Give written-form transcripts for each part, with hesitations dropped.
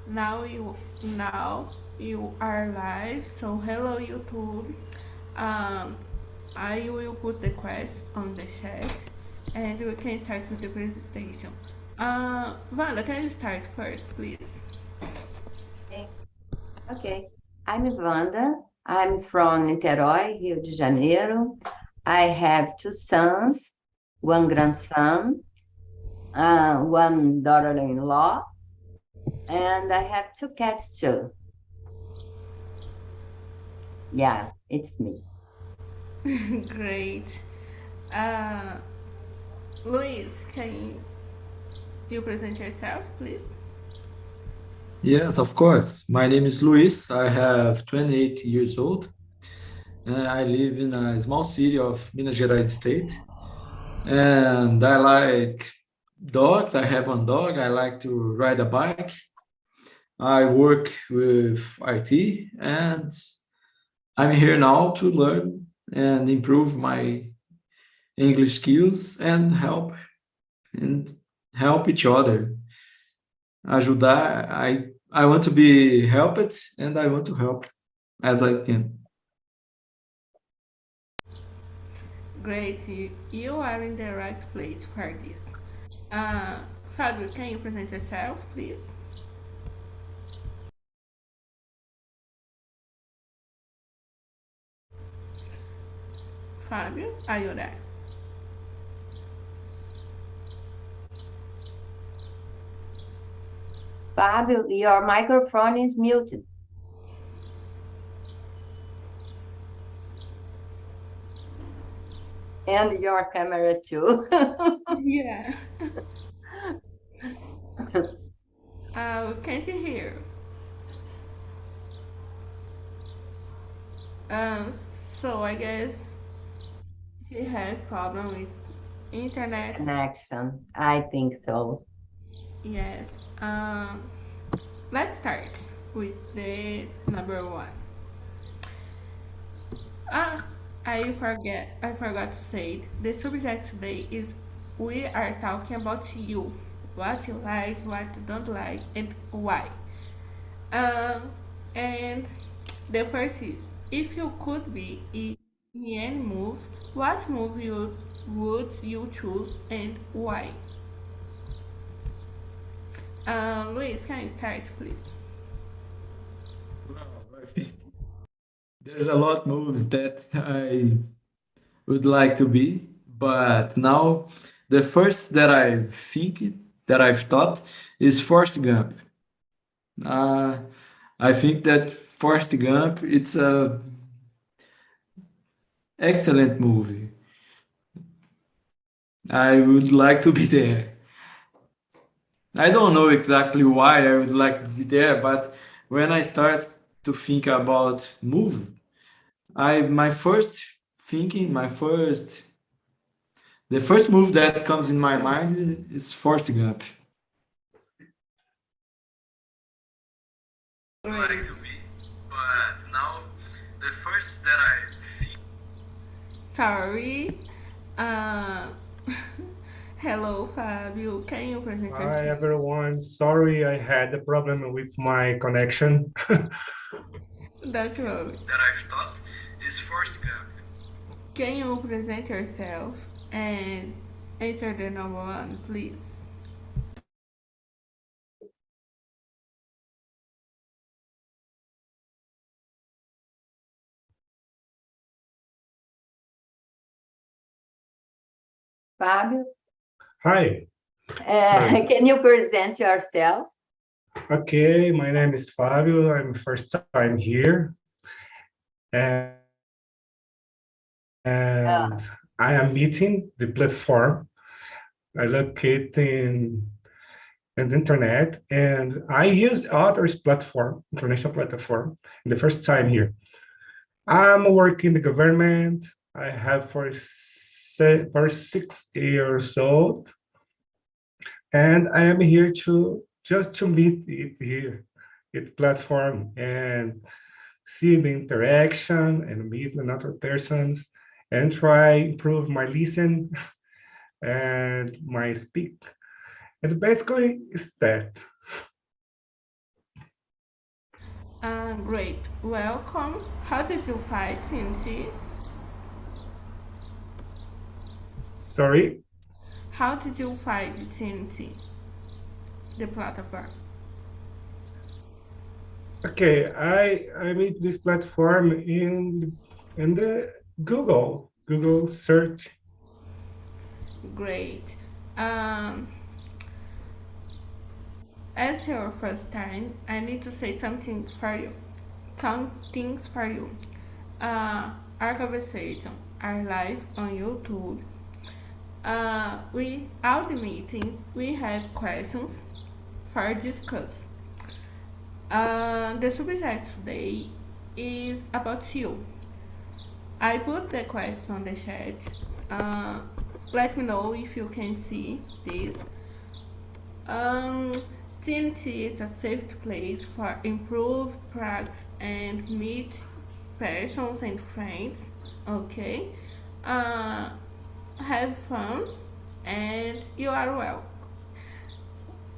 Now you are live. So hello YouTube. Um, I will put the quest on the chat, and we can start with the presentation. Wanda, can you start first, please? Okay. Okay. I'm Wanda. I'm from Niterói, Rio de Janeiro. I have two sons, one grandson, one daughter-in-law, and I have two cats too. Yeah, it's me. Great. Uh, Luis, can you present yourself, please? Yes, of course. My name is Luis. I have 28 years old. I live in a small city of Minas Gerais state. And I like dogs. I have one dog. I like to ride a bike. I work with IT and I'm here now to learn and improve my English skills and help each other. Ajudar. I want to be helped and I want to help as I can. Great, you are in the right place for this. Fabio, can you present yourself, please? Fábio, are you there? Fabio, your microphone is muted. And your camera too. Yeah. Can't you hear? Um, so I guess he had problem with internet. Connection. I think so. Yes. Let's start with the number one. Ah, I forgot to say the subject today is we are talking about you. What you like, what you don't like, and why. Um, and the first is if you could be in any move, what would you choose and why? Luis, can you start, please? Well, I think there's a lot moves that I would like to be, but now the first that I think that I've thought is Forrest Gump. Uh, I think that Forrest Gump it's a excellent movie. I would like to be there. I don't know exactly why I would like to be there, but when I start to think about movie, I my first thinking, the first move that comes in my mind is Forrest Gump. Great. But now the first that I think. Sorry. Uh, hello, Fabio. Can you present Hi yourself? everyone. Sorry, I had a problem with my connection. Don't worry. That I've thought is Forrest Gump. Can you present yourself and answer the number one, please? Fabio, Hi. Sorry. can you present yourself? Okay, my name is Fabio. I'm first time here, and, Uh, and I am meeting the platform. I locate in the internet, and I used others platform, international platform, the first time here. I'm working in the government. I have for 6 years old. And I am here to just to meet it here, it platform and see the interaction and meet with other persons and try improve my listen and my speak. And basically it's that. Great. Welcome. How did you find TNT? Sorry. How did you find TNT? The platform. Okay, I made this platform in the Google search. Great. Um, as your first time, I need to say something for you. Some things for you. Our conversation are live on YouTube. We all the meetings we have questions for discuss. The subject today is about you. I put the question on the chat. Uh, Let me know if you can see this. Um, TNT is a safe place for improved practice and meet persons and friends. Okay. Uh, have fun and you are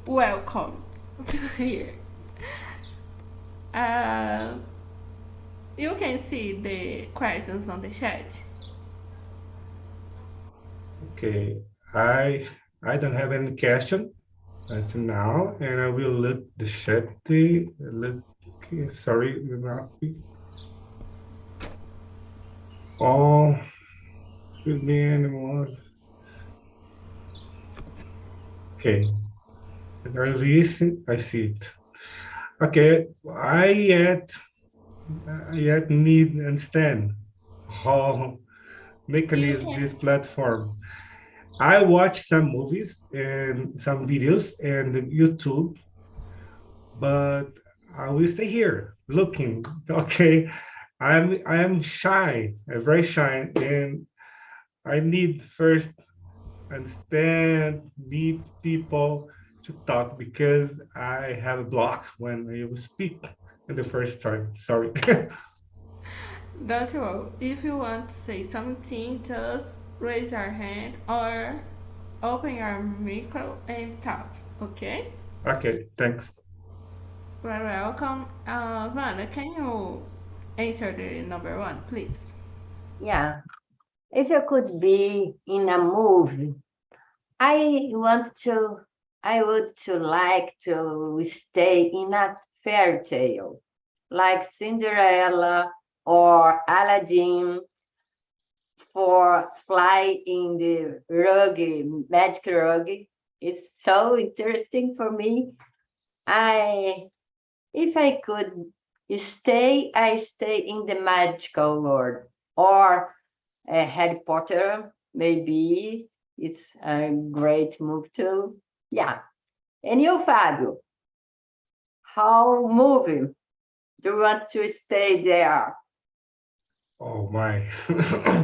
welcome here. Uh, you can see the questions on the chat. Okay, I don't have any question until now, and I will look the chat. Look, sorry, oh, should be anyone. Okay, I see it. Okay, I yet need understand how mechanism can this platform. I watch some movies and some videos and YouTube, but I will stay here looking. Okay, I'm shy, I'm very shy, and I need first understand, meet people to talk because I have a block when I will speak in the first time. Sorry. Don't worry. If you want to say something, just raise your hand or open your micro and talk. Okay? Okay, thanks. You're welcome. Vanda, can you answer the number one, please? Yeah. If you could be in a movie, I want to, I would to like to stay in a fairy tale, like Cinderella or Aladdin, for fly in the rug, magic rug. It's so interesting for me. I, if I could stay, I stay in the magical world, or Harry Potter. Maybe it's a great move too. Yeah. And you, Fabio, how movie do you want to stay there? Oh my.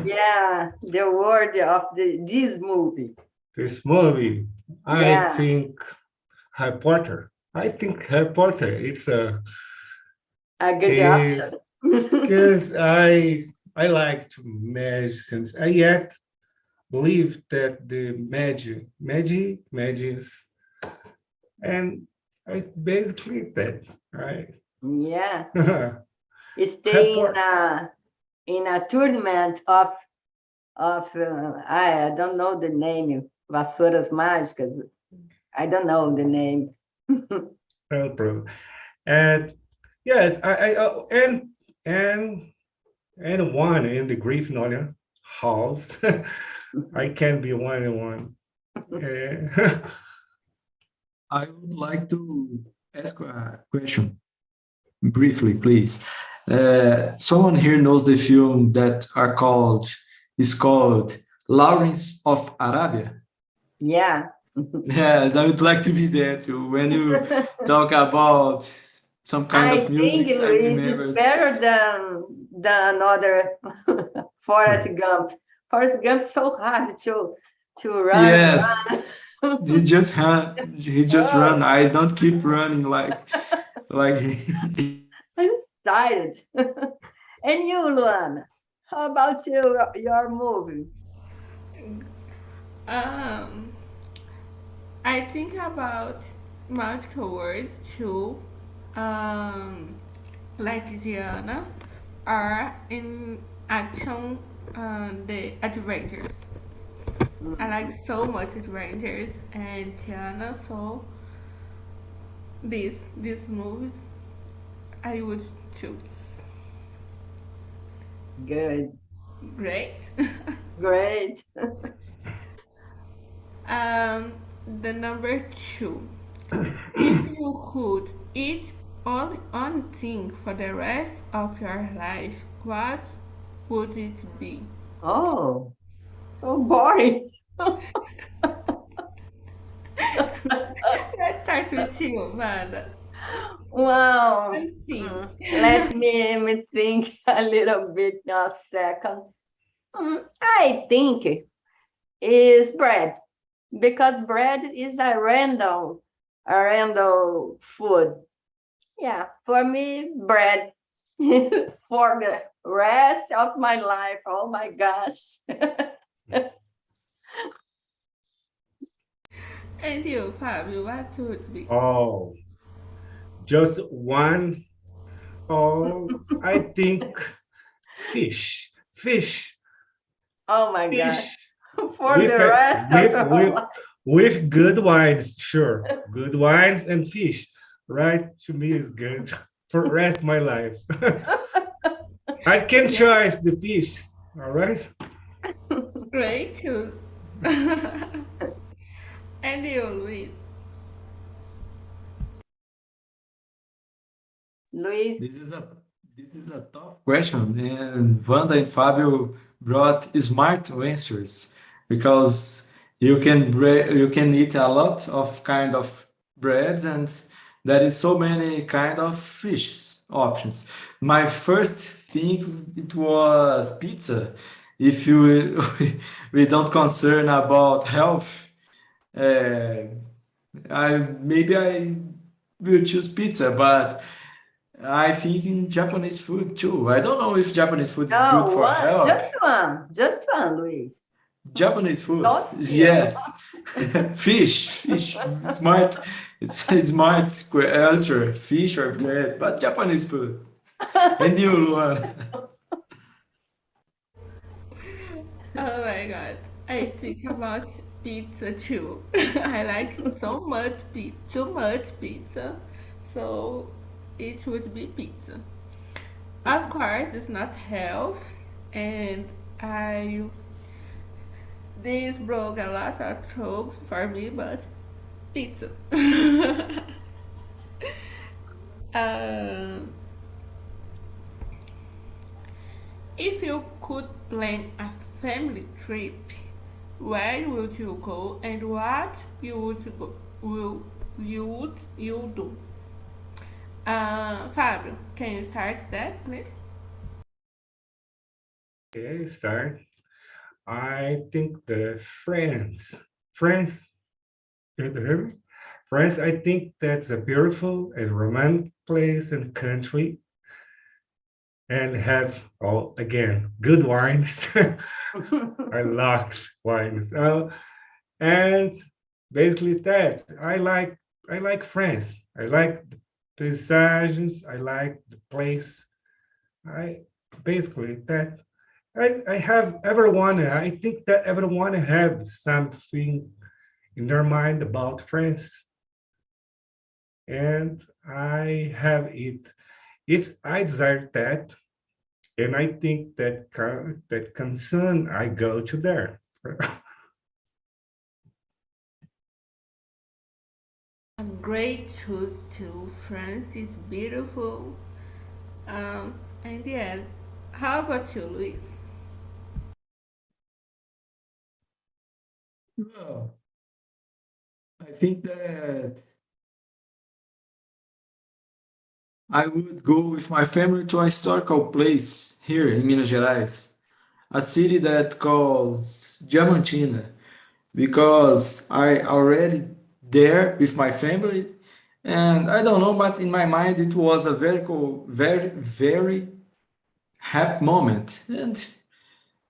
Yeah, the word of this movie. This movie, I Yeah, think Harry Potter. I think Harry Potter. a good option. Is because I like to magic since I yet believe that the magic, and I basically that right. Yeah, Harry stay Potter. in a tournament of I don't know the name, Vassouras Mágicas. I don't know the name. No problem. And yes, and and one in the Gryffindor house. I can be one and one. I would like to ask a question briefly, please. Someone here knows the film that is called Lawrence of Arabia. Yeah. Yes, I would like to be there too. When you talk about some kind I of think music, I Luis is remember. better than other Forrest Gump. Forrest Gump is so hard to run and Yes, run. he just Oh, run. I don't keep running like I'm tired. And you, Luana, how about your movie? Um, I think about magical words too. Um, like Diana, are in action the adventures. I like so much adventures and Diana, so these movies I would choose. Good. Great. Great. um, the number two. If you could eat only one thing for the rest of your life, what would it be? Oh, so boring. Let's start with you, Amanda. Wow. One thing. Let me think a little bit a second. I think is bread because bread is a random food. Yeah, for me, bread for the rest of my life. Oh my gosh. And you, Fabio, what would it be? Oh, just one. Oh, I think fish, Oh my gosh. fish For with the rest of our life. with good wines. Sure, good wines and fish. Right to me is good for rest of my life. I can Yeah, choose the fish. All right. great choose. And you, Luis. Luis, This is a this is a tough question, and Wanda and Fabio brought smart answers because you can eat a lot of kind of breads, and there is so many kind of fish options. My first thing it was pizza. If you we don't concern about health, uh, I will choose pizza, but I think in Japanese food too. I don't know if Japanese food is good no, for one, health. just one, Luis. Japanese food, Don't steal. yes. Fish, smart. It's a smart answer. Fish or bread, but Japanese food. And you, Luan? Oh my god. I think about pizza too. I like so much too much pizza. So it would be pizza. Of course, it's not health, and I this broke a lot of jokes for me, but pizza. um, if you could plan a family trip, where would you go and what you do? Fábio, can you start that, please? Okay, start. I think the France, you hear me? France, I think that's a beautiful and romantic place and country and have all again good wines. I love wines. And basically that I like France. I like the paysages. I like the place. I basically that I have everyone. I think that everyone have something in their mind about France, and I have it. It's I desire that, and I think that that concern I go to there. A great choice too. France is beautiful. And yeah, how about you, Luis? Well, I think that I would go with my family to a historical place here in Minas Gerais, a city that calls Diamantina, because I already there with my family, and I don't know, but in my mind it was a very cool, very happy moment, and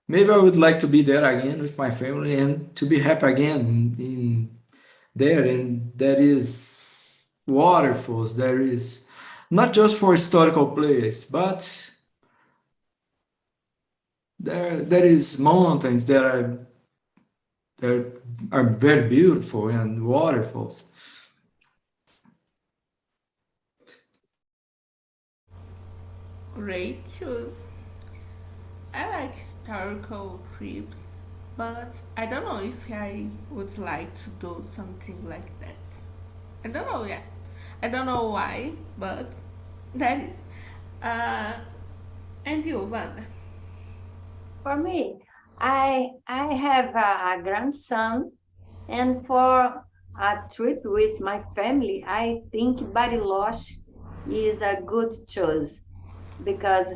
maybe I would like to be there again with my family and to be happy again in there. And there is waterfalls, there is not just for historical place, but there is mountains that are very beautiful and waterfalls. Great choice. I like historical trips, but I don't know if I would like to do something like that. I don't know yet. I don't know why, but that is. Uh, and you, Wanda? For me, I have a grandson, and for a trip with my family, I think Bariloche is a good choice because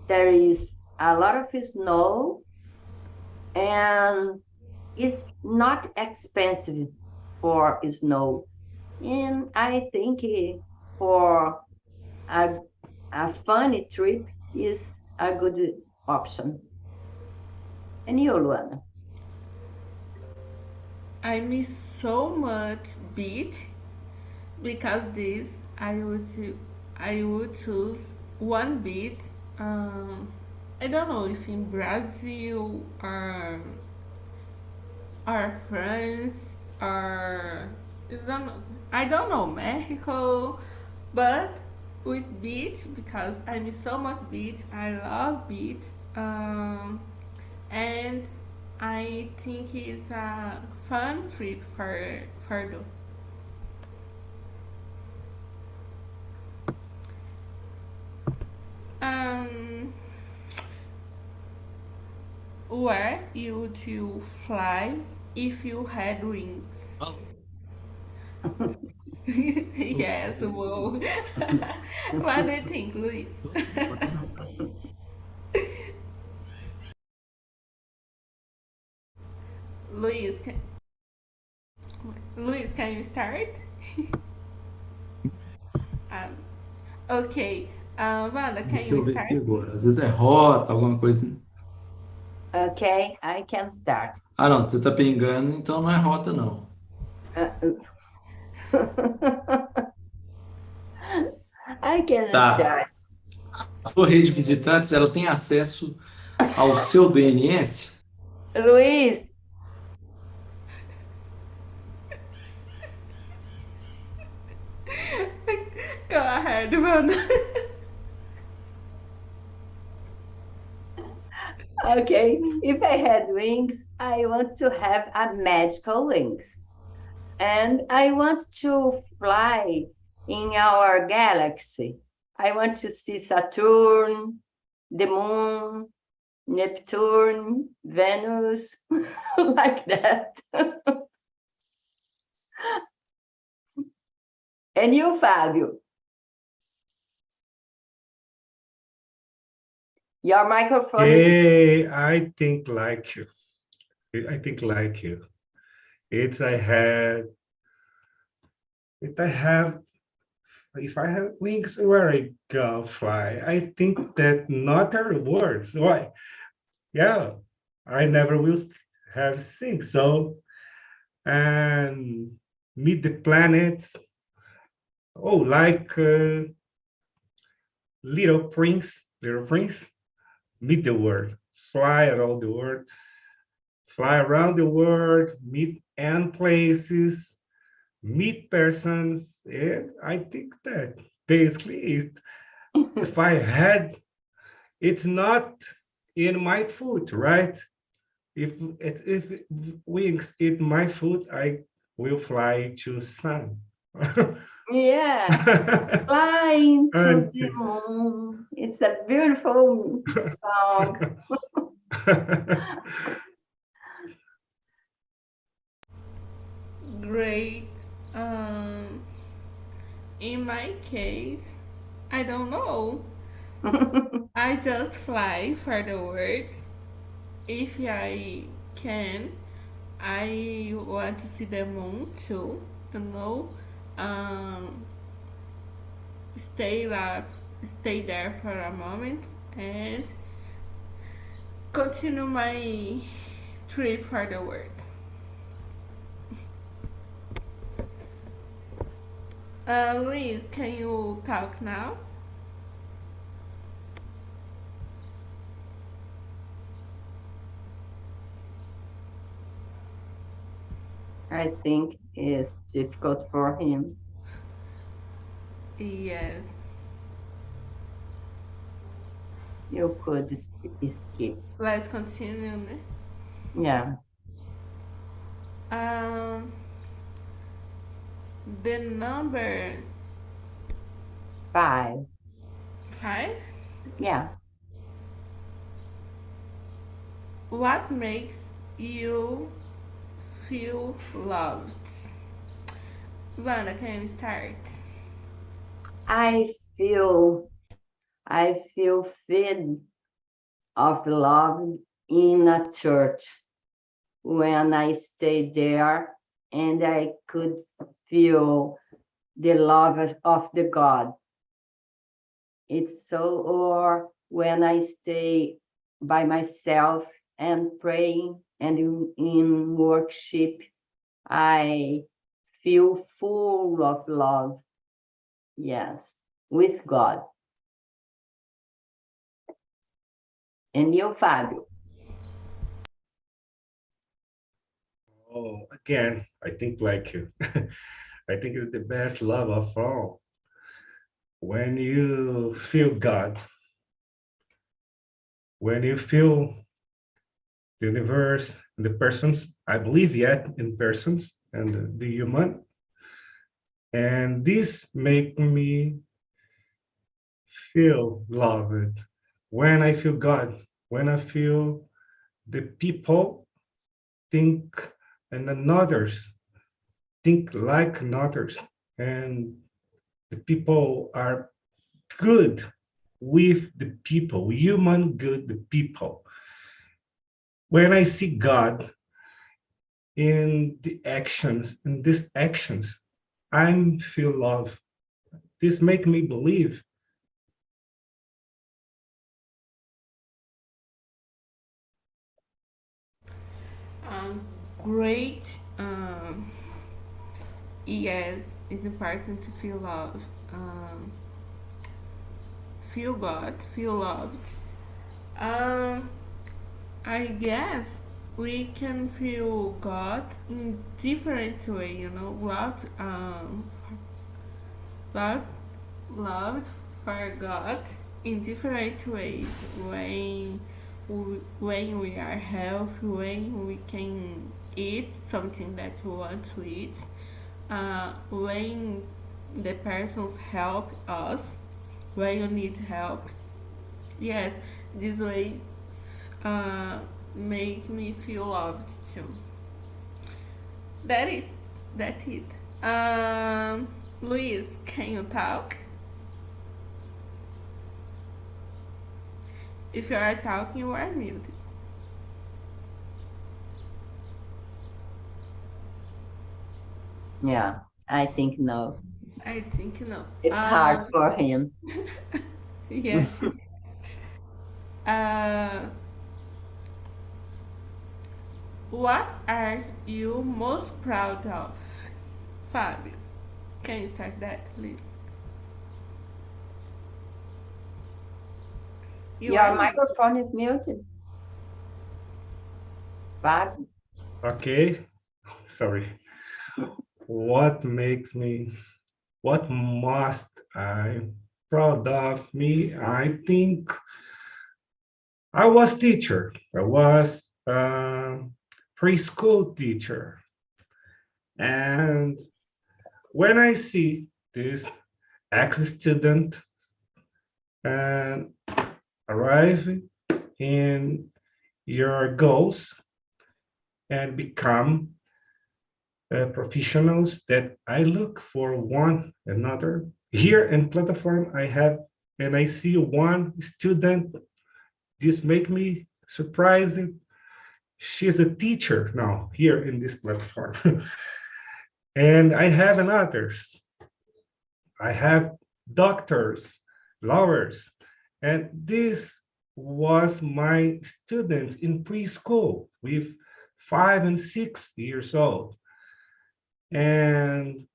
there is a lot of snow and it's not expensive for snow. And I think for a, a funny trip is a good option. And you, Luana? I miss so much beach because this I would choose one beach. I don't know if in Brazil or France or I don't know Mexico, but with beach because I miss so much beach. I love beach, and I think it's a fun trip for do. Um, where would you fly if you had wings? Yes, whoa. What do you think, Luis? Luis, Luis, can you start? Um, okay. Wanda, can Deixa eu you ver start? aqui agora. Às vezes é rota, alguma coisa. Okay, I can start. Ah, não, você tá pingando, então não é rota, não. I can Tá. start. A sua rede de visitantes, ela tem acesso ao seu DNS? Luis, Go ahead, Wanda. okay, if I had wings, I want to have a magical wings. And I want to fly in our galaxy. I want to see Saturn, the moon, Neptune, Venus, like that. And you, Fabio? Your microphone is Hey, I think like you. I think like you. It's I had if I have if I have wings, where I go fly. I think that not are words. Why? Yeah, I never will have seen so and meet the planets. Oh, like Little Prince, meet the world, fly around the world, meet and places, meet persons. And I think that basically if I had, it's not in my food, right? If wings eat my food, I will fly to sun. yeah, flying to the Until- moon. It's a beautiful song. Great. In my case, I don't know. I just fly for the words. If I can, I want to see the moon too. You know, um, stay lá, stay there for a moment and continue my trip for the world. Luis, can you talk now? I think is difficult for him. Yes. You could skip. Let's continue, né? Yeah. The number 5. 5. Yeah. What makes you feel loved? Wanda, can you start? I feel filled of love in a church when I stayed there, and I could feel the love of the God. It's so, or when I stay by myself and praying and in worship, I feel full of love. Yes, with God. And you, Fabio? Oh, again, I think like you. I think it's the best love of all. When you feel God, when you feel the universe, the persons, I believe yet in persons and the human. And this make me feel loved. When I feel God, when I feel the people think and others think like others, and the people are good with the people, human good the people. When I see God in the actions, in these actions, I feel love. This make me believe. Um, Great. Yes, it's important to feel love. Feel God, feel loved. Um, I guess we can feel God in different way. Loved, loved for God in different ways. When we are healthy, when we can eat something that we want to eat, when the persons help us, when you need help. Yes, this way uh, make me feel loved too. That it. That's it. Luis, can you talk? If you are talking, you are muted. Yeah, I think no. I think no. It's hard for him. Yeah. Uh, what are you most proud of? Fabio, can you start that, please? You Your are muted. microphone is muted. Fabio? Okay, sorry. What makes me, what must I proud of me? I think I was teacher. I was preschool teacher. And when I see this ex-student and arrive in your goals and become professionals that I look for one another. Here in platform, I have and I see one student. This make me surprised. She's a teacher now here in this platform. And I have others. I have doctors, lawyers, and this was my students in preschool with 5 and 6 years old. And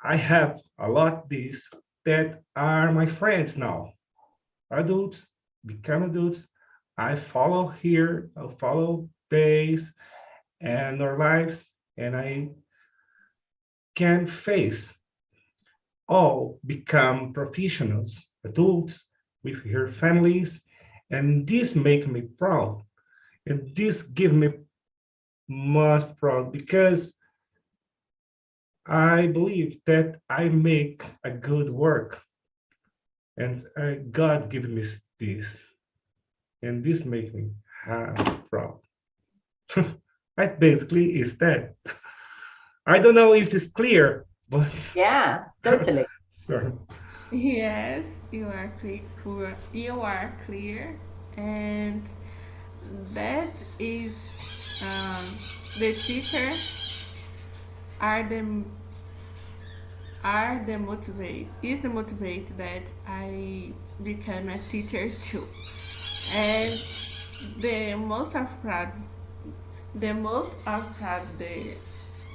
I have a lot these that are my friends now. Adults, become adults. I follow here, I follow base and our lives. and I can face all become professionals, adults with their families, and this make me proud. And this give me most proud because I believe that I make a good work, and God give me this, and this make me proud. I basically is that. I don't know if it's clear, but Yeah, totally. sorry. Yes, you are clear. You are clear, and that is um, the teacher are the the motivate that I become a teacher too. And the most of proud the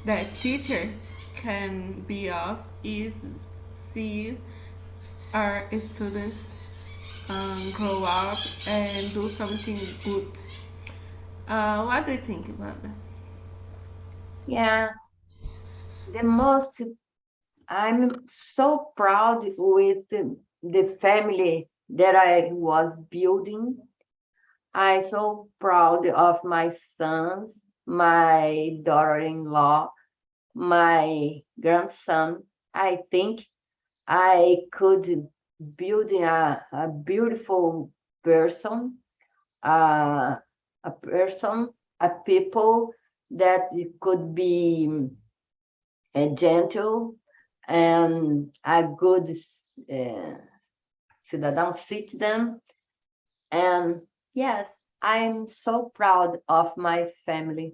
that teacher can be of is see our students grow up and do something good. What do you think, Amanda? Yeah, the most, I'm so proud with the family that I was building. I'm so proud of my sons, my daughter-in-law, my grandson. I think I could build a beautiful person, uh, a people that could be gentle and a good citizen. And yes, I'm so proud of my family.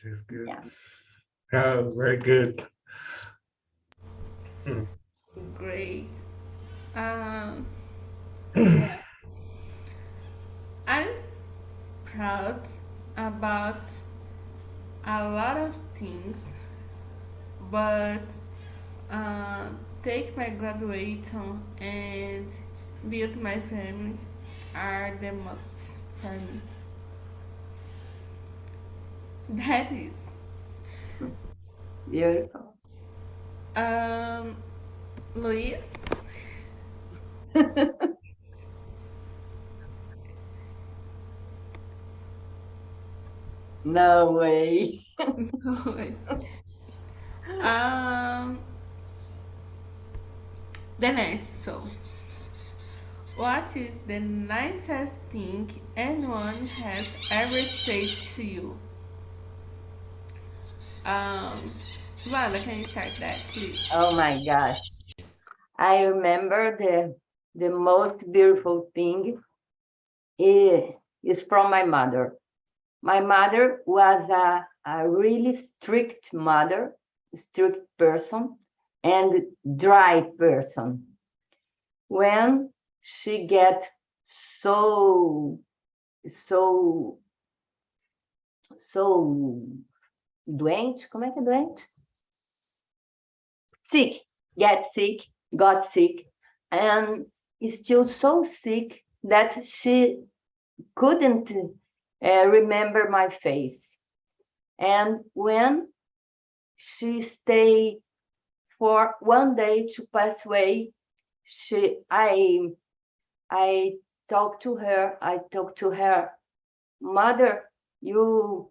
That's good. Yeah. Oh, very good. Mm. Great. Yeah, I'm proud about a lot of things, but uh, take my graduation and build my family are the most for me. That is. Beautiful. Um, Luis? No way. um, the next. So, what is the nicest thing anyone has ever said to you? Um, Wanda, can you start that, please? Oh my gosh. I remember the most beautiful thing is from my mother. My mother was a really strict person and dry person. When she gets so, so, so doente, como é que é doente? Sick, got sick, and is still so sick that she couldn't remember my face. And when she stayed for one day to pass away, I talked to her, Mother, you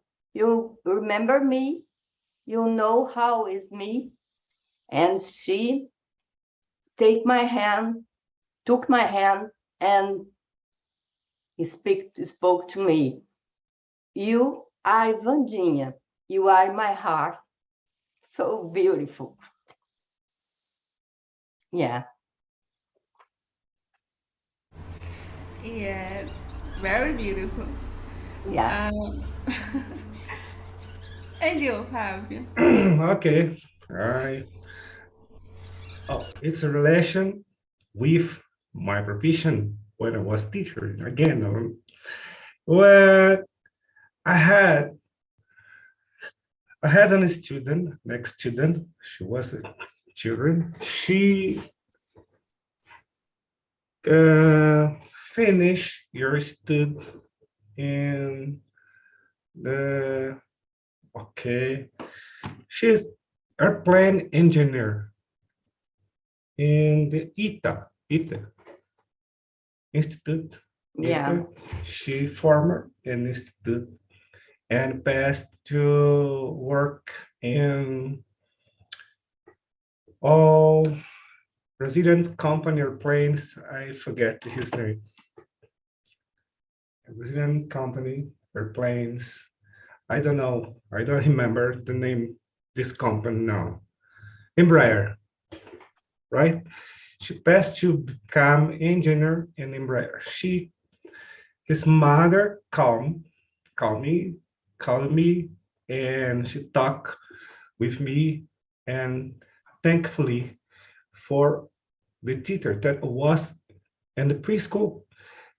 remember me? You know how is me? And she took my hand, and spoke to me. You are Vandinha. You are my heart. So beautiful. Yeah. Yes, very beautiful. Yeah. Um, and you, Fabio? Okay. All right. Oh, it's a relation with my profession when I was teacher. Again, well, I had a student, next student. She was a children. She finished your stud in the okay. She's airplane engineer in the ITA Institute. Yeah. She former in institute and passed to work in all Brazilian company airplanes. I forget his name. Brazilian company airplanes. I don't know. I don't remember the name this company now. Embraer, right? She passed to become engineer in Embraer. His mother called me, and she talked with me, and thankfully for the teacher that was in the preschool,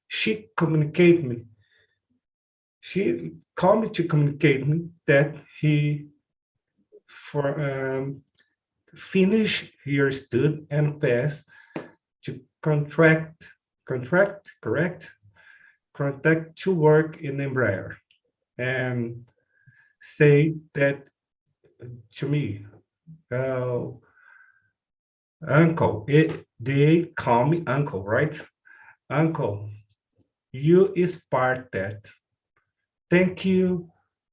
she communicated me. She called me to communicate me that he for finish your stud and pass to correct contact to work in Embraer and say that to me, uh, uncle. They call me uncle, right? Uncle, you is part that. Thank you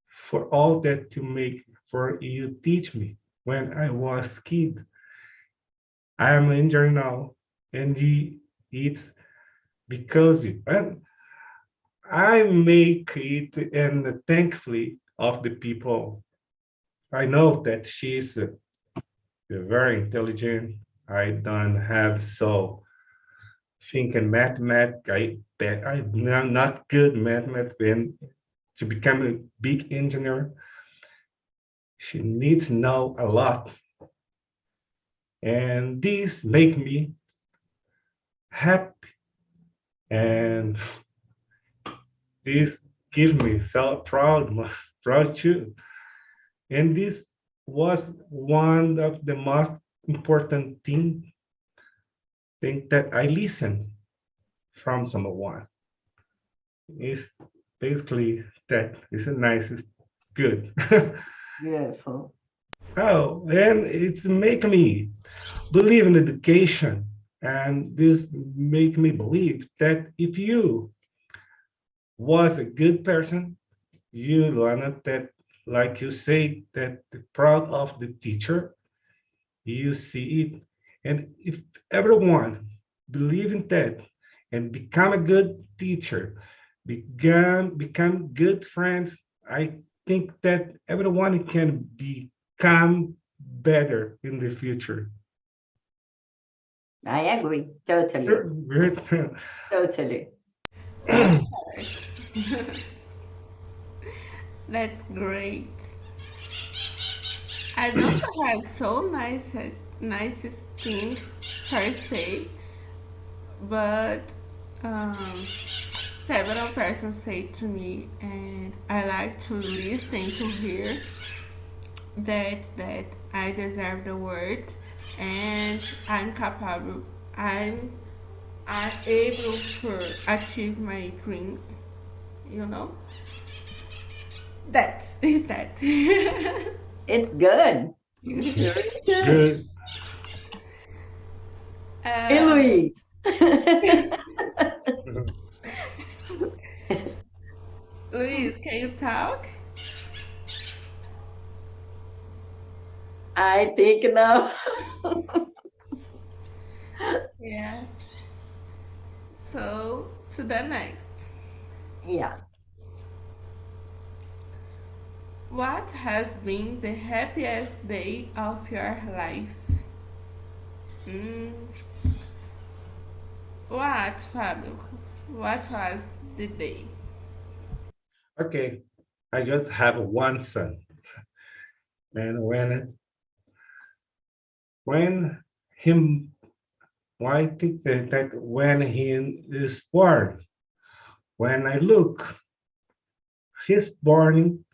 for all that you make for you teach me when I was kid. I am enjoying now, and it's because you and I make it and thankfully of the people. I know that she's very intelligent. I don't have so thinking mathematics. I'm not good mathematics. When to become a big engineer, she needs to know a lot, and this make me happy, and this gives me so proud too. And this was one of the most important thing that I listened from someone. Is basically that is the nicest good. Beautiful. Oh, and it's make me believe in education, and this make me believe that if you was a good person, you learned that, like you say, that the proud of the teacher, you see it. And if everyone believe in that and become a good teacher, become good friends, I think that everyone can become better in the future. I agree. Totally. Totally. That's great. I don't have so nicest thing per se, but several persons say to me, and I like to listen to hear that I deserve the word, and I'm capable. I'm able to achieve my dreams. You know. That is that. It's good. It's really good. Good. Hey, uh, Luis. Luis, can you talk? I think no. Yeah. So to the next. Yeah. What has been the happiest day of your life? Mm. What, Fabio? What was the day? Okay, I just have one son, and when him, well, I think that when he is born, when I look, he's born.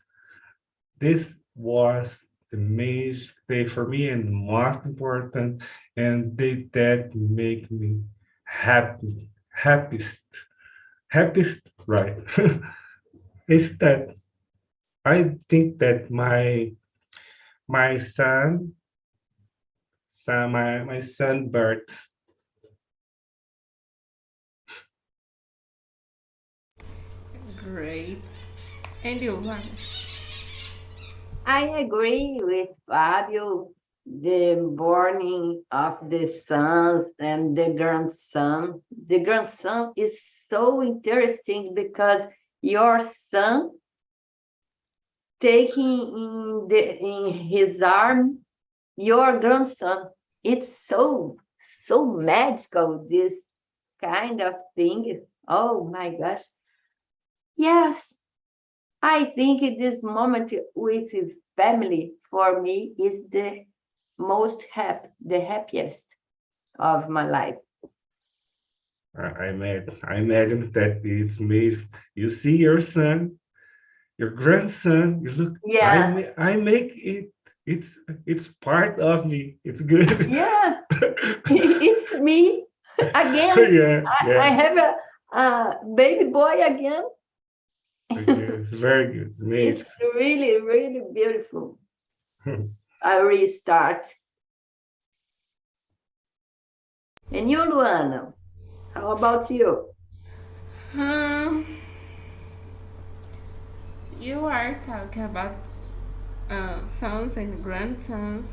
This was the major day for me and most important, and they that make me happiest, right? Is that I think that my son birth. Great. And you, Wanda? I agree with Fabio. The born of the sons and the grandson. The grandson is so interesting because your son taking in his arm your grandson. It's so magical, this kind of thing. Oh my gosh. Yes, I think this moment with family for me is the the happiest of my life. I imagine that it means you see your son, your grandson. You look. Yeah, I make it. It's part of me. It's good. yeah, it's me again. Yeah, I yeah. have a baby boy again. Okay, it's very good. It's Amazing. really, really beautiful. A restart. And you, Luana, how about you? Um, you are talking about sons and grandsons.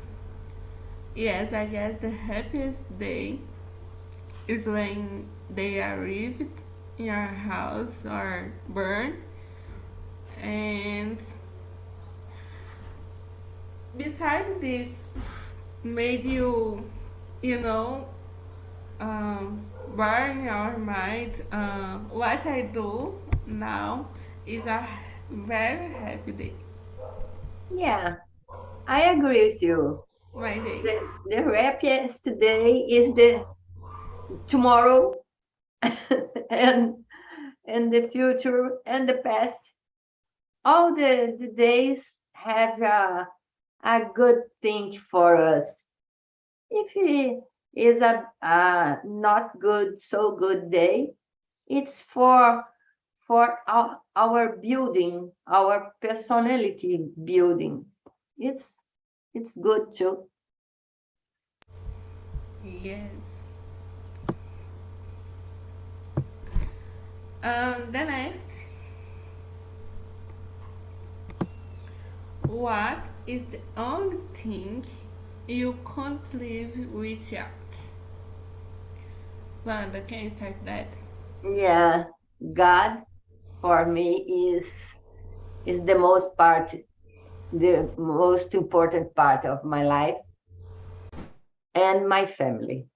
Yes, I guess the happiest day is when they arrived in our house or burn. And besides this, made you know, burn your mind. What I do now is a very happy day. Yeah, I agree with you. My day. The happiest day is the tomorrow and the future and the past. All the days have a good thing for us. If it is a not good, so good day, it's for our building, our personality building. It's it's good too. Yes. The next, what is the only thing you can't live without? Wanda, can you start that? Yeah, God for me is the most important part of my life and my family.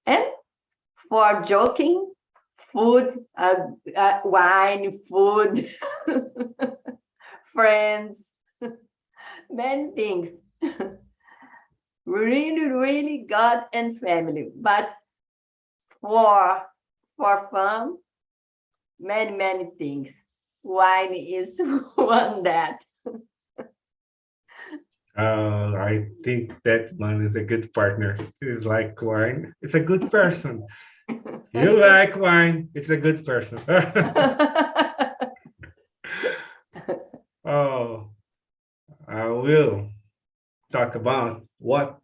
And for joking, food, wine, food, friends, many things. Really, really God and family. But for for fun, many things. Wine is one that. I think that one is a good partner. She's like wine. It's a good person. You like wine. It's a good person. Oh, I will talk about what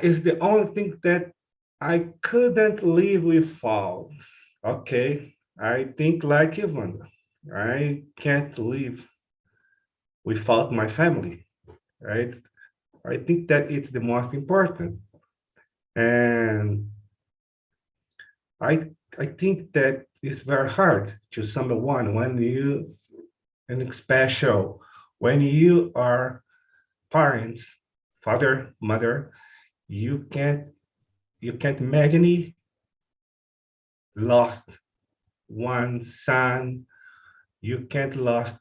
is the only thing that I couldn't live without. Okay, I think like Ivan. I can't live without my family, right? I think that it's the most important. And I think that it's very hard to someone when you and special when you are parents, father, mother, you can't imagine it lost one son, you can't lost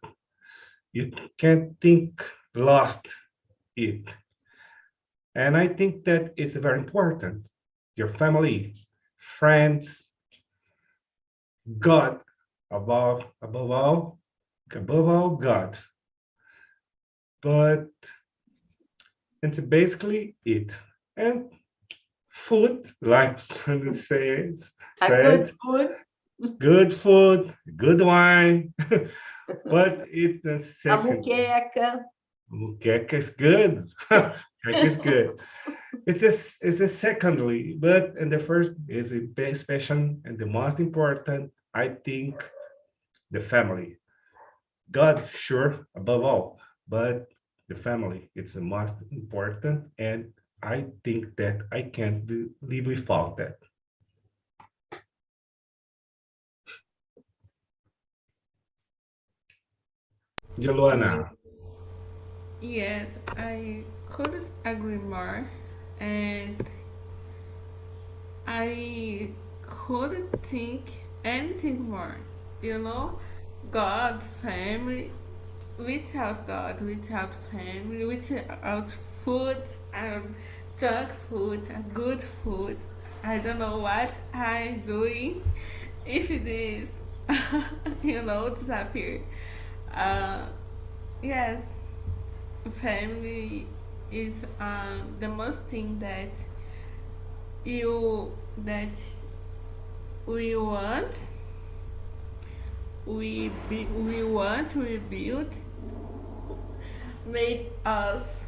you can't think lost it. And I think that it's very important. Your family, friends, God, above all, God. But it's basically it. And food, like A good said, food. good food, good wine, But it's the A second. muqueca. Muqueca is good. Muqueca is good. It's a secondly, but and the first is a best special and the most important, I think, the family. God, sure, above all, but the family, it's the most important, and I think that I can't live without that. Luana, Yes, I couldn't agree more. And I couldn't think anything more. You know, God, family, without God, without family, without food, junk food, good food. I don't know what I'm doing if it is, disappear. Uh, yes, family is the most thing that we want, we build, made us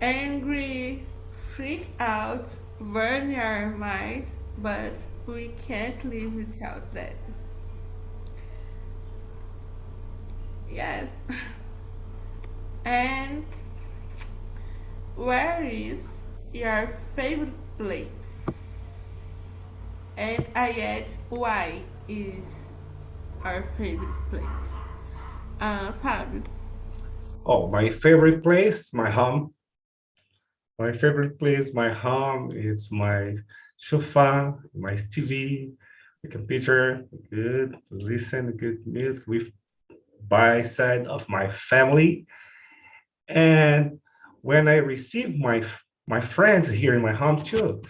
angry, freak out, burn our minds, but we can't live without that. Yes. And where is your favorite place? And I add why is our favorite place. Fabio. oh, my favorite place, my home. My favorite place, my home. It's my sofa, my TV, the computer. Good, listen to good music with by side of my family. And when I receive my friends here in my home too.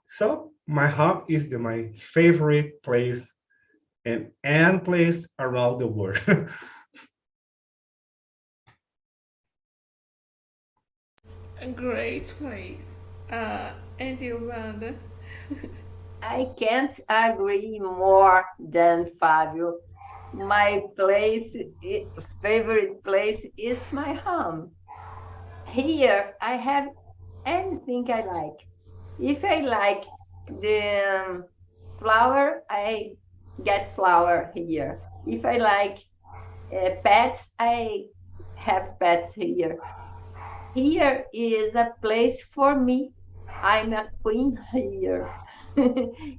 So my home is my favorite place and place around the world. A great place. And Yolanda. I can't agree more than Fabio. My favorite place is my home. Here, I have anything I like. If I like the flower, I get flower here. If I like pets, I have pets here. Here is a place for me. I'm a queen here.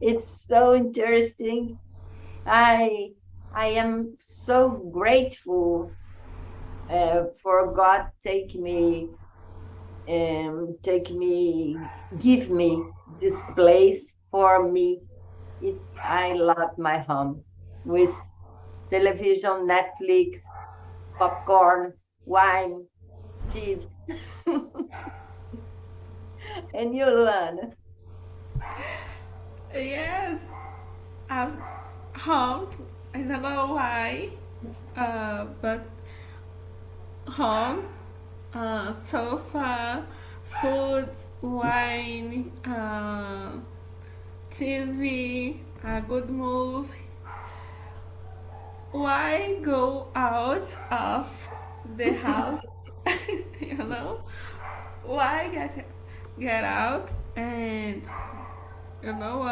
It's so interesting. I I am so grateful for God take me, give me this place for me. It's I love my home with television, Netflix, popcorns, wine, chips, and you learn. Yes, I'm home. I don't know why, but home, sofa, food, wine, TV, a good movie. Why go out of the house? you know? Why get out and you know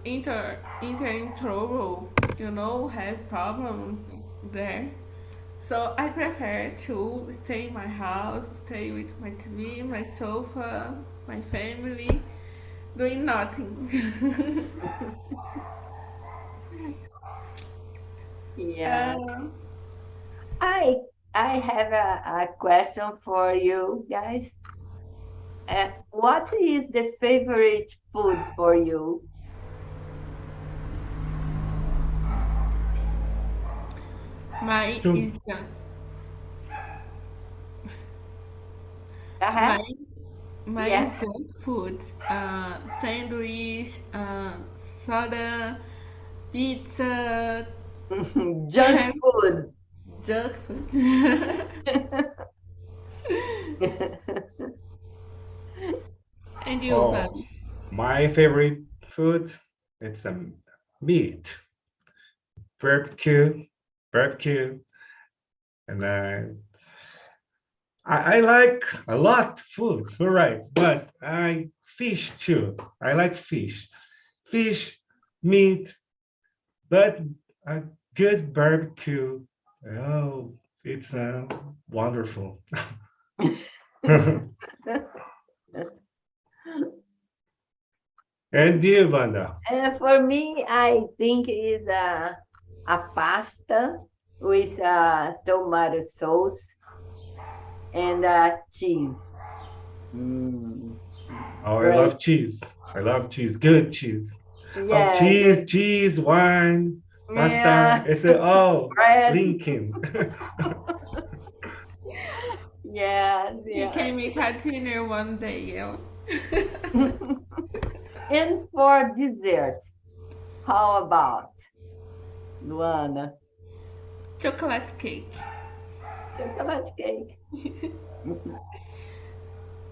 enter in trouble, have problem there. So I prefer to stay in my house, stay with my TV, my sofa, my family, doing nothing. Yeah. um, I I have a question for you guys. What is the favorite food for you? my To is junk. Uh-huh. My my is Yes. junk food. Sandwich, soda, pizza, Junk food. junk food. And you, oh, Fabi? my favorite food, it's meat, barbecue, barbecue, and I like a lot food, all right, but I fish too. I like fish, meat, but a good barbecue. Oh, it's wonderful. And you, Wanda? For me, I think is a pasta with tomato sauce and cheese. Mm, Oh, I great. love cheese. I love cheese. Good cheese. Oh, Yeah, cheese, wine, pasta. yeah, It's all bread. linking. Yes, He yeah. can make a dinner one day, yeah. And for dessert, how about Luana? Chocolate cake. Chocolate cake.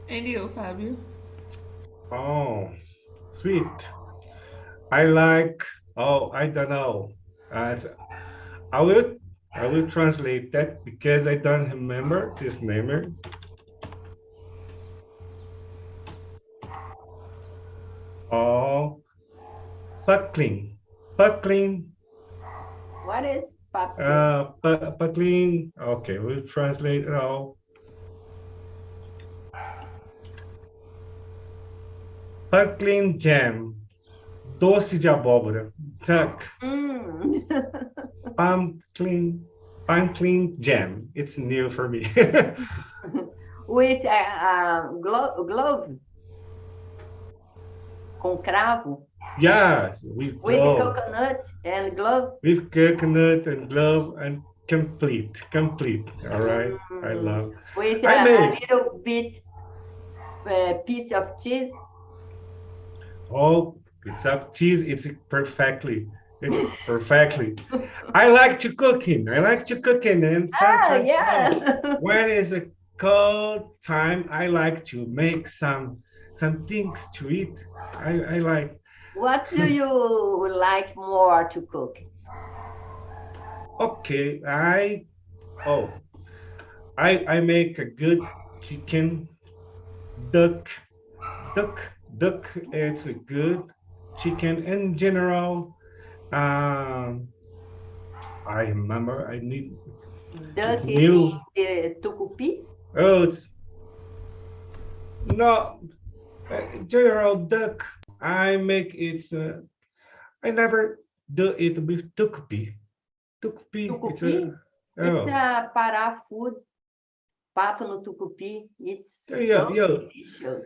And you, Fabio? Oh, sweet. I like. Oh, I don't know. I will. I will translate that because I don't remember this name. Oh, puckling, puckling, What is pumpkin? puckling. Okay, we'll translate it all. Puckling jam, doce de abóbora, tuck, Mm. pumpkin jam. It's new for me. With a glove com cravo, Yes, with with glove, coconut and glove. with coconut and glove and complete. All right, I Mm. love. With I a make. little bit piece of cheese. Oh, it's up cheese. It's perfectly. It's perfectly. I like to cooking. And sometimes Yeah. when it's a cold time, I like to make some things to eat. I like. What do you like more to cook? Okay, I make a good chicken, duck, duck. It's a good chicken in general. Um, I remember I need it's Duck is new. the tucupi? Oh, it's no general duck. I make it's. I never do it with tukpi. Tukpi. It's Tucupi? a. It's Oh, a Pará food. Pato no tucupi. It's yeah, so yeah. delicious.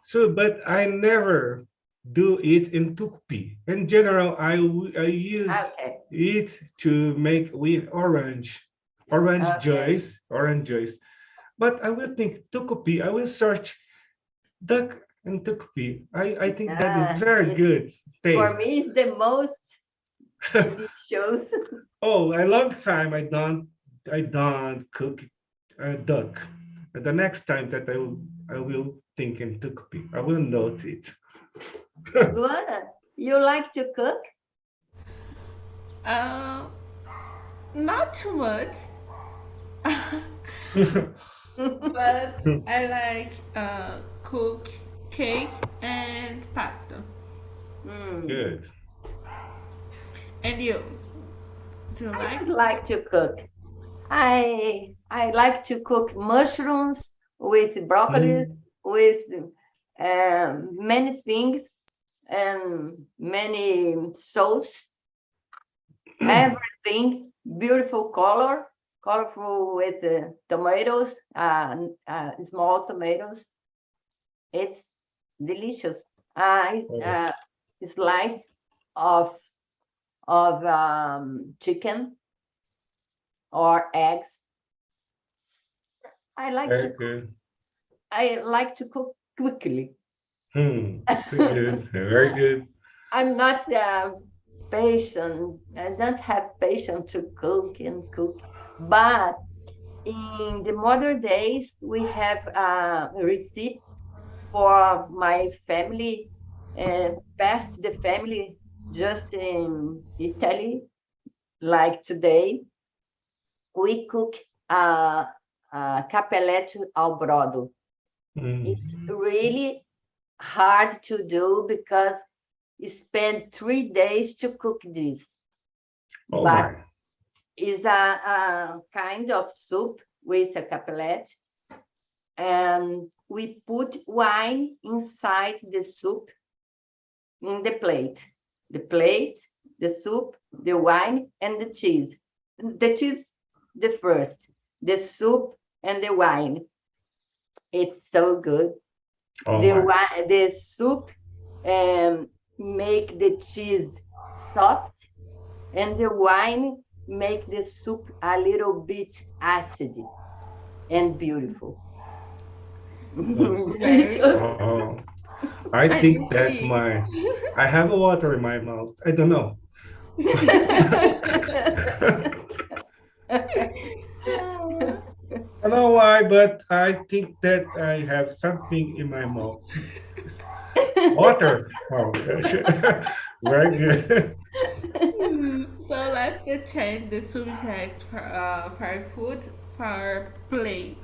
So, but I never do it in tukpi. In general, I use Okay. it to make with orange Okay. orange juice. But I will think tukupi. I will search duck and tukupi. I think that is very good For taste. me, it's the most delicious. Oh, a long time I don't cook duck. And the next time that I will think in tukupi. I will note it. Luana, you like to cook? Not too much, but I like cook cake and pasta. Mm. Good. And you? Do you I like? don't like to cook. I like to cook mushrooms with broccoli, with many things and many sauce, everything beautiful colorful with tomatoes, small tomatoes. It's delicious. Slice of chicken or eggs. I like Very to good. I like to cook quickly. It's good. Very good. I'm not patient. I don't have patience to cook and cook. But in the modern days, we have a recipe for my family, past the family just in Italy, like today, we cook capelletto al brodo. It's Mm. really hard to do because you spend 3 days to cook this, Oh but my. it's a kind of soup with a capellet, and we put wine inside the soup in the plate. The plate, the soup, the wine, and the cheese. The cheese, the first, the soup, and the wine. It's so good. Oh my. The soup make the cheese soft, and the wine make the soup a little bit acid and beautiful. That's Very. Delicious. oh. I I think need to that eat. I have a water in my mouth. I don't know. I don't know why, but I think that I have something in my mouth. It's water. Oh, gosh. Very good. So let's change the subject for food for play.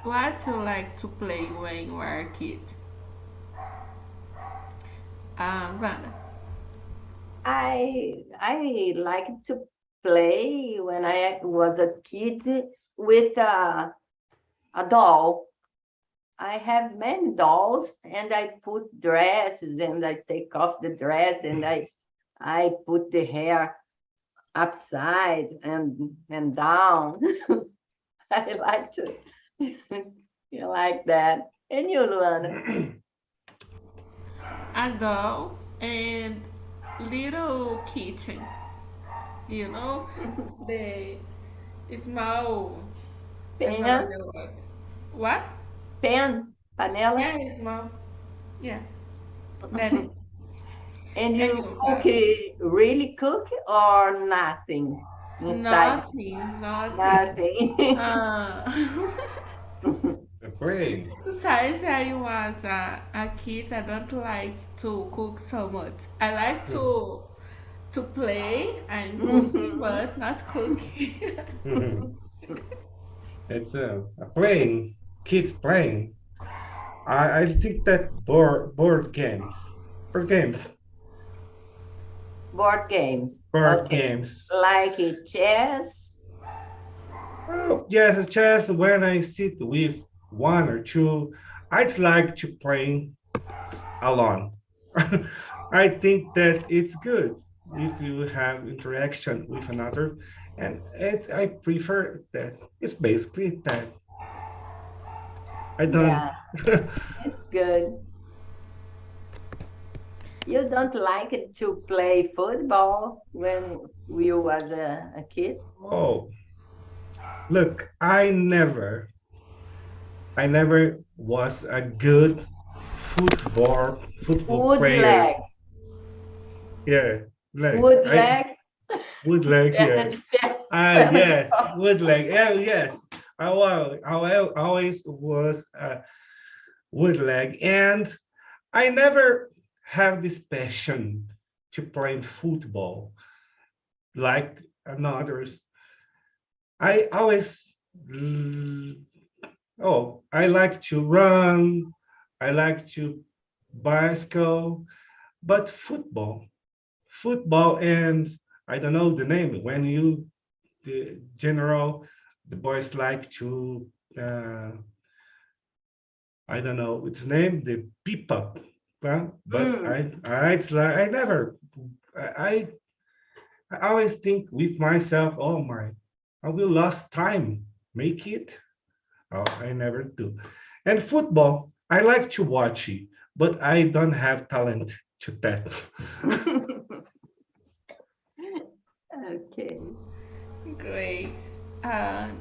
What you like to play when you are a kid? Vanda. I like to play when I was a kid with a doll. I have many dolls, and I put dresses, and I take off the dress, and I put the hair upside and down. I like to you like that. And you, Luana? A doll and little kitchen. You know, the small. I forgot Pen, the word. What? pen, panela, Yeah, small. Yeah, that is. and And you you, cook Vanda? it, really cook or nothing inside? Nothing, nothing. Nothing. Uh, The plane. Since I was a kid, I don't like to cook so much. I like to play and cooking, Mhm. but not cooking. It's a plane. Kids playing. I think that board games. Board games. Board games. Board Okay. games. Like chess. Oh, yes, a chess. When I sit with one or two, I'd like to play alone. I think that it's good if you have interaction with another, and I prefer that. It's basically that. I don't. Yeah, it's good. You don't like it to play football when you was a kid? Oh, look, I never was a good football Wood player. leg. Yeah, like Wood I leg. would like, yeah. Family, family Yes, would like, yeah, yes. I always was a wood leg, and I never have this passion to play football like others. I always I like to run, I like to bicycle, but football, and I don't know the name. When you the general, the boys like to I don't know its name, the pipa. But Mm. it's like I never I I always think with myself, oh my, I will lost time make it. Oh, I never do. And football, I like to watch it, but I don't have talent to that. Okay. Great.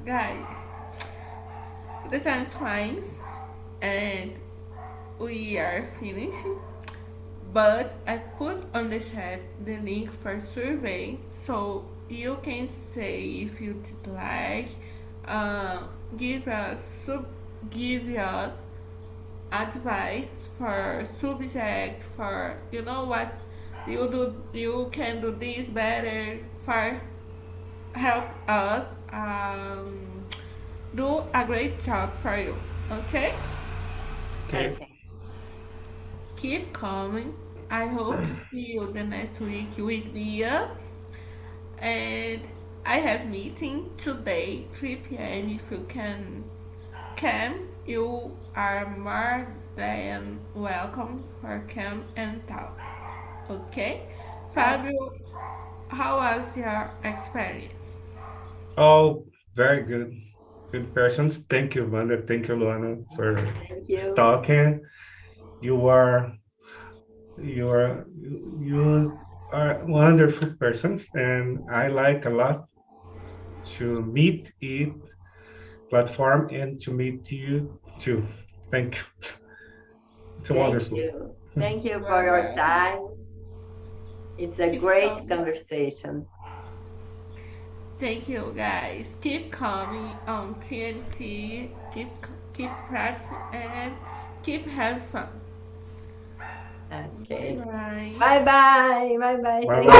Guys, the time flies and we are finished. But I put on the chat the link for survey so you can say if you did like, uh, give us sub, give us advice for subject for you know what You can do this better for help us do a great job for you. Okay? Okay. Okay. Keep coming. I hope to see you the next week with Nia. And I have meeting today, 3 p.m. If you can come, you are more than welcome for come and talk. Okay? Fabio, how was your experience? Oh, very good. Good persons. Thank you, Wanda. Thank you, Luana, for Thank you. talking. You are you are wonderful persons, and I like a lot to meet it platform and to meet you too. Thank you. It's Thank wonderful. you. Thank you You for are your welcome. time. It's a Keep great coming. conversation. Thank you, guys. Keep coming on TNT. Keep practicing and keep having fun. Bye Okay. bye. Bye bye. Bye bye. Bye Thank bye.